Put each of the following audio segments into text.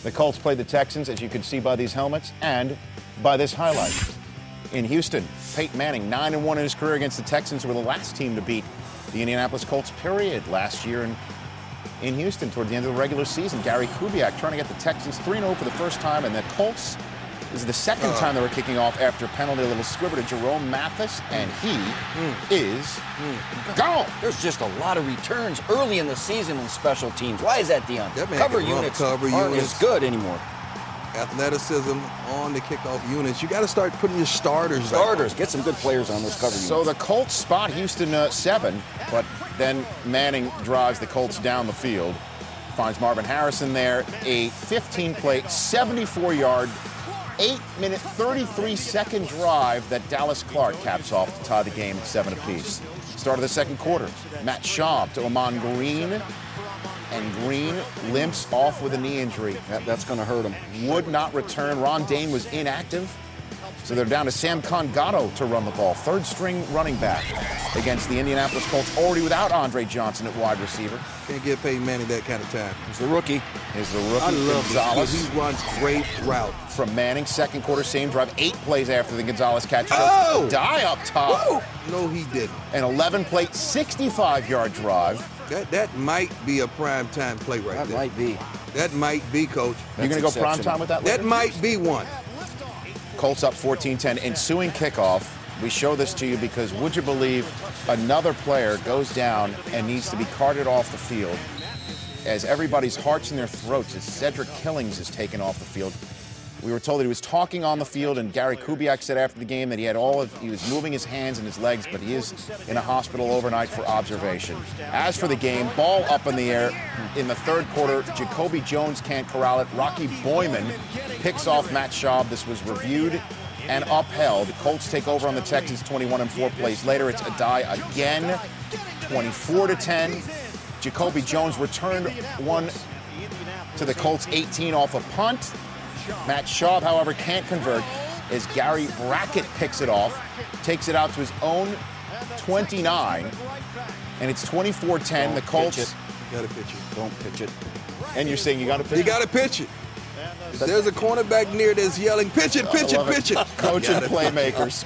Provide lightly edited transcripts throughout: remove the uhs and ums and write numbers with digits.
The Colts played the Texans, as you can see by these helmets and by this highlight. In Houston, Peyton Manning, 9-1 in his career against the Texans, who were the last team to beat the Indianapolis Colts, period, last year in Houston toward the end of the regular season. Gary Kubiak trying to get the Texans 3-0 for the first time, and the Colts, this is the second time they were kicking off after a penalty, a little squibber to Jerome Mathis, and he is gone. There's just a lot of returns early in the season in special teams. Why is that, Deion? That man Cover can run units cover aren't units. as good anymore. Athleticism on the kickoff units. You got to start putting your starters. Get some good players on those cover units. So the Colts spot Houston 7, but then Manning drives the Colts down the field, finds Marvin Harrison there, a 15-play, 74-yard, 8-minute, 33-second drive that Dallas Clark caps off to tie the game at 7 apiece. Start of the second quarter, Matt Schaub to Amon Green, and Green limps off with a knee injury. That's going to hurt him. Would not return. Ron Dane was inactive, so they're down to Sam Gatto to run the ball. Third-string running back against the Indianapolis Colts, already without Andre Johnson at wide receiver. Can't give Peyton Manning that kind of time. He's the rookie. I love Gonzalez. He runs great route. From Manning, second quarter, same drive, 8 plays after the Gonzalez catch. Oh! Die up top. Whoa! No, he didn't. An 11-play, 65-yard drive. That might be a prime time play right there. That might be. That might be, Coach. You're going to go prime time with that? That might be one. Colts up 14-10. Ensuing kickoff. We show this to you because, would you believe, another player goes down and needs to be carted off the field as everybody's hearts in their throats as Cedric Killings is taken off the field. We were told that he was talking on the field, and Gary Kubiak said after the game that he was moving his hands and his legs, but he is in a hospital overnight for observation. As for the game, ball up in the air in the third quarter. Jacoby Jones can't corral it. Rocky Boyman picks off Matt Schaub. This was reviewed and upheld. The Colts take over on the Texans 21 and 4 plays later. It's Adai again, 24-10. Jacoby Jones returned one to the Colts 18 off a punt. Matt Schaub, however, can't convert as Gary Brackett picks it off, takes it out to his own 29, and it's 24-10. The Colts. You got to pitch it. Don't pitch it. And you're saying you got to pitch it? You got to pitch it. If there's a cornerback near that's yelling, pitch it, pitch it, pitch it. Coach and playmakers.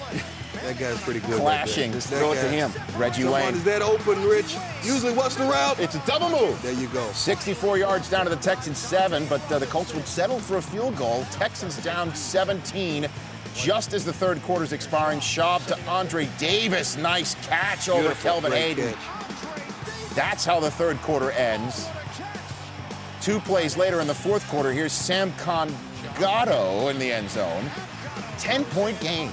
That guy's pretty good. Clashing. Right Just throw it to him. Reggie Come Wayne. on, is that open, Rich? Usually, what's the route? It's a double move. There you go. 64 yards down to the Texans 7, but the Colts would settle for a field goal. Texans down 17 just as the third quarter's expiring. Schaub to Andre Davis. Nice catch over Kelvin Hayden. That's how the third quarter ends. 2 plays later in the fourth quarter, here's Sam Gatto in the end zone. 10-point game.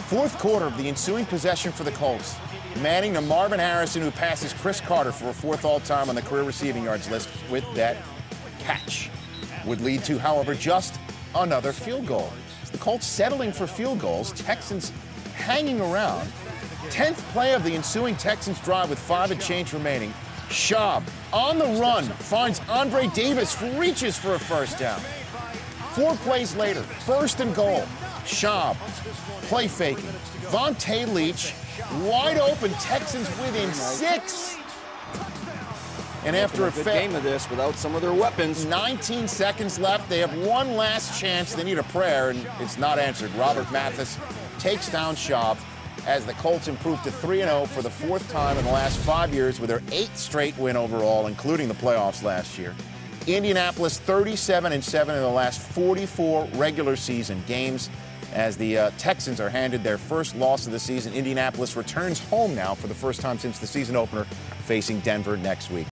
Fourth quarter of the ensuing possession for the Colts. Manning to Marvin Harrison, who passes Chris Carter for a 4th all-time on the career receiving yards list with that catch. Would lead to, however, just another field goal. The Colts settling for field goals. Texans hanging around. 10th play of the ensuing Texans drive with 5 and change remaining. Schaub on the run finds Andre Davis, reaches for a first down. 4 plays later, 1st and goal. Schaub, play faking. Vontae Leach, wide open, Texans within 6. And after a good game of this without some of their weapons. 19 seconds left. They have one last chance. They need a prayer, and it's not answered. Robert Mathis takes down Schaub as the Colts improve to 3-0 for the 4th time in the last 5 years with their 8th straight win overall, including the playoffs last year. Indianapolis 37-7 in the last 44 regular season games as the Texans are handed their first loss of the season. Indianapolis returns home now for the first time since the season opener, facing Denver next week.